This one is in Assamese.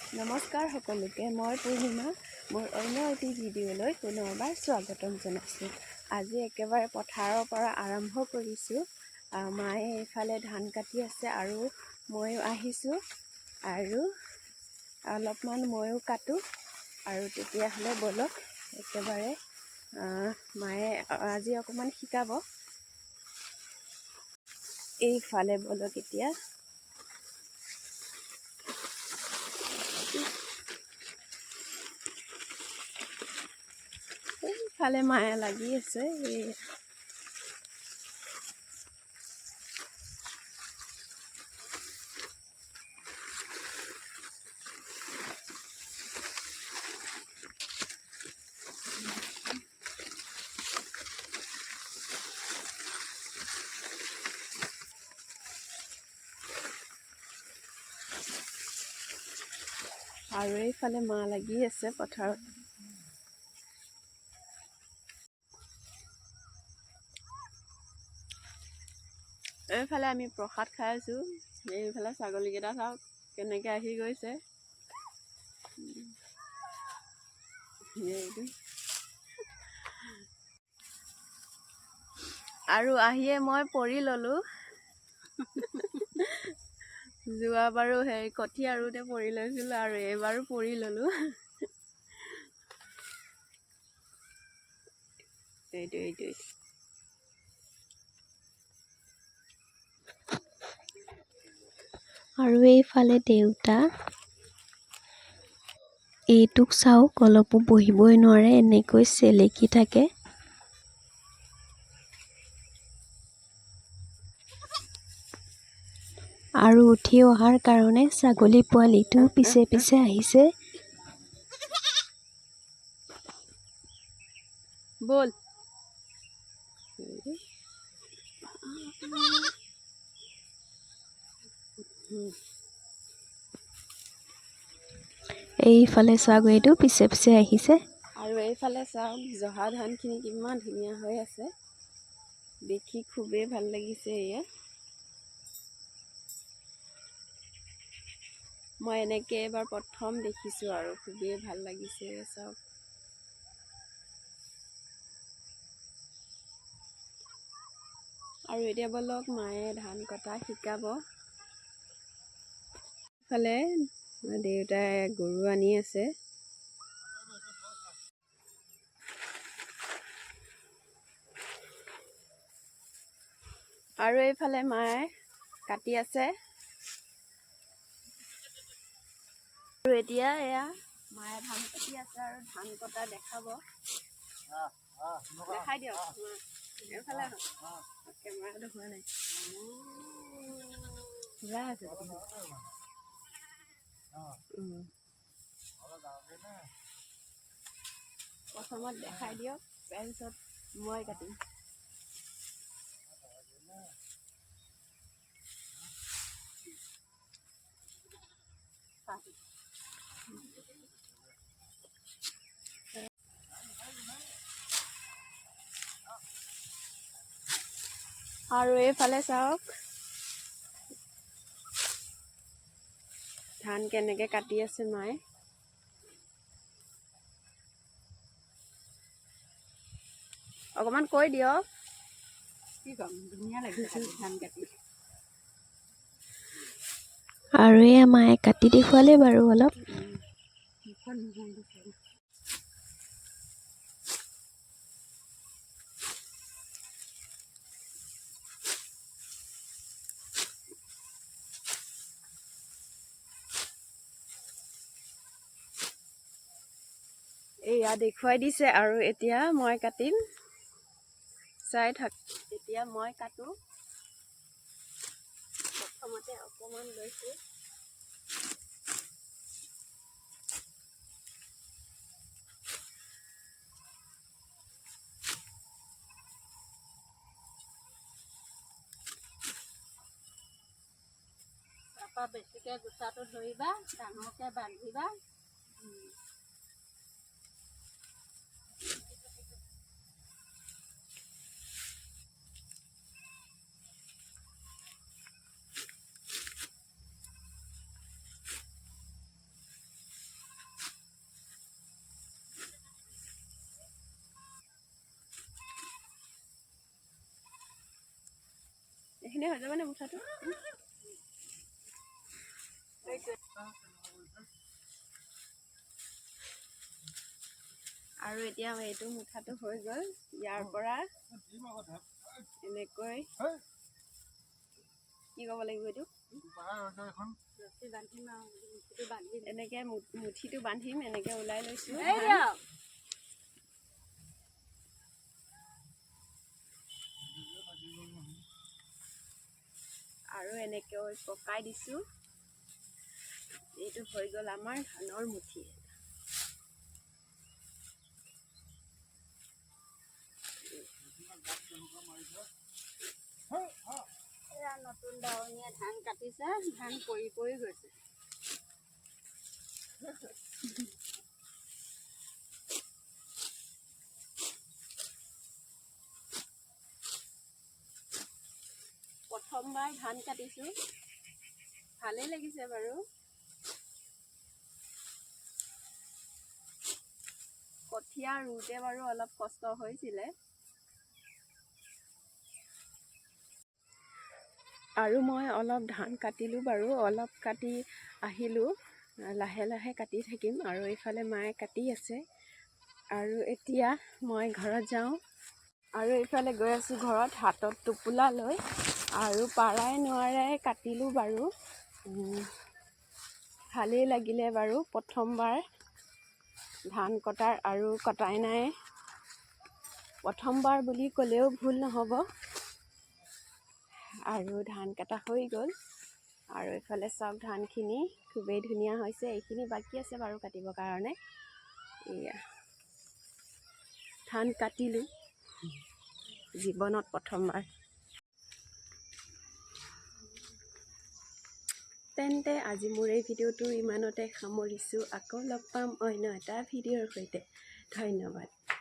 নমস্কাৰ সকলোকে, মই পূৰ্ণিমা। মোৰ অন্য এটি ভিডিঅ'লৈ পুনৰবাৰ স্বাগতম জনাইছোঁ। আজি একেবাৰে পথাৰৰ পৰা আৰম্ভ কৰিছোঁ। মায়ে এইফালে ধান কাটি আছে আৰু ময়ো আহিছোঁ আৰু অলপমান ময়ো কাটোঁ আৰু তেতিয়াহ'লে ব'লক একেবাৰে মায়ে আজি অকণমান শিকাব। এইফালে ব'লক এতিয়া। এইফালে মায়ে লাগি আছে। আৰু এইফালে মা লাগি আছে পথাৰত। এইফালে আমি প্ৰসাদ খাই আছোঁ। এইফালে ছাগলীকেইটা চাওক কেনেকৈ আহি গৈছে। আৰু আহিয়ে মই পৰি ল'লোঁ। যোৱাবাৰো কঠীয়া ৰুওঁতে পৰি লৈছিলোঁ আৰু এইবাৰো পৰি ল'লোঁ। এইটো আৰু এইফালে দেউতা, এইটোক চাওক, অলপো বহিবই নোৱাৰে, এনেকৈ চেলেকি থাকে। আৰু উঠি অহাৰ কাৰণে ছাগলী পোৱালিটো পিছে পিছে আহিছে। বল। এইফালে ছাগলীটো পিছে পিছে আহিছে। আৰু এইফালে চাওক, জহা ধানখিনি কিমান ধুনীয়া হৈ আছে। দেখি খুবেই ভাল লাগিছে। এয়া মই এনেকৈ এবাৰ প্ৰথম দেখিছোঁ আৰু খুবেই ভাল লাগিছে চাওক। আৰু এতিয়া ব'লক মায়ে ধান কটা শিকাব। ইফালে দেউতাই গৰু আনি আছে। আৰু এইফালে মায়ে কাটি আছে। আৰু এতিয়া এয়া মায়ে ধান কাটি আছে আৰু ধান কটা দেখাব। দেখাই দিয়ক। এইফালে কেমেৰাটো হোৱা নাই। প্ৰথমত দেখাই দিয়ক, তাৰপিছত মই কাটিম। আৰু এইফালে চাওক, ধান কেনেকৈ কাটি আছে মায়ে। অকণমান কৈ দিয়ক। কি ক'ম, ধুনীয়া লাগিছে ধান কাটি। আৰু এয়া মায়ে কাটি দেখুৱালে বাৰু অলপ। এয়া দেখুৱাই দিছে আৰু এতিয়া মই কাটিম। চাই থাক। এতিয়া মই কাটো। প্ৰথমতে অকণমান লৈছোঁ। তাৰপৰা বেছিকৈ গোটাটো ধৰিবা, ডাঙৰকৈ বান্ধিবা। এইখিনি হৈ যাবনে মুঠাটো? আৰু এতিয়া এইটো মুঠাটো হৈ গ'ল। ইয়াৰ পৰা এনেকৈ কি ক'ব লাগিব এইটো? এনেকৈ মুঠিটো বান্ধিম, এনেকৈ ওলাই লৈছোঁ। আৰু এনেকৈ পকাই দিছোঁ। এইটো হৈ গ'ল আমাৰ ধানৰ মুঠি। নতুন দাৱনীয়ে ধান কাটিছে, ধান পৰি পৰি গৈছে। প্ৰথমবাৰ ধান কাটিছোঁ, ভালেই লাগিছে বাৰু। কঠীয়া ৰুওঁতে বাৰু অলপ কষ্ট হৈছিলে। আৰু মই অলপ ধান কাটিলোঁ বাৰু, অলপ কাটি আহিলোঁ। লাহে লাহে কাটি থাকিম। আৰু এইফালে মায়ে কাটি আছে। আৰু এতিয়া মই ঘৰত যাওঁ। আৰু এইফালে গৈ আছোঁ ঘৰত হাতত টোপোলা লৈ। আৰু পাৰাই নোৱাৰাই কাটিলোঁ বাৰু। ভালেই লাগিলে বাৰু প্ৰথমবাৰ ধান কটাৰ, আৰু কটাই নাই। প্ৰথমবাৰ বুলি ক'লেও ভুল নহ'ব। আৰু ধান কটা হৈ গ'ল। আৰু এইফালে চাওক ধানখিনি খুবেই ধুনীয়া হৈছে। এইখিনি বাকী আছে বাৰু কাটিবৰ কাৰণে। এয়া ধান কাটিলোঁ জীৱনত প্ৰথমবাৰ। তেন্তে আজি মোৰ এই ভিডিঅ'টো ইমানতে সামৰিছোঁ। আকৌ লগ পাম অন্য এটা ভিডিঅ'ৰ সৈতে। ধন্যবাদ।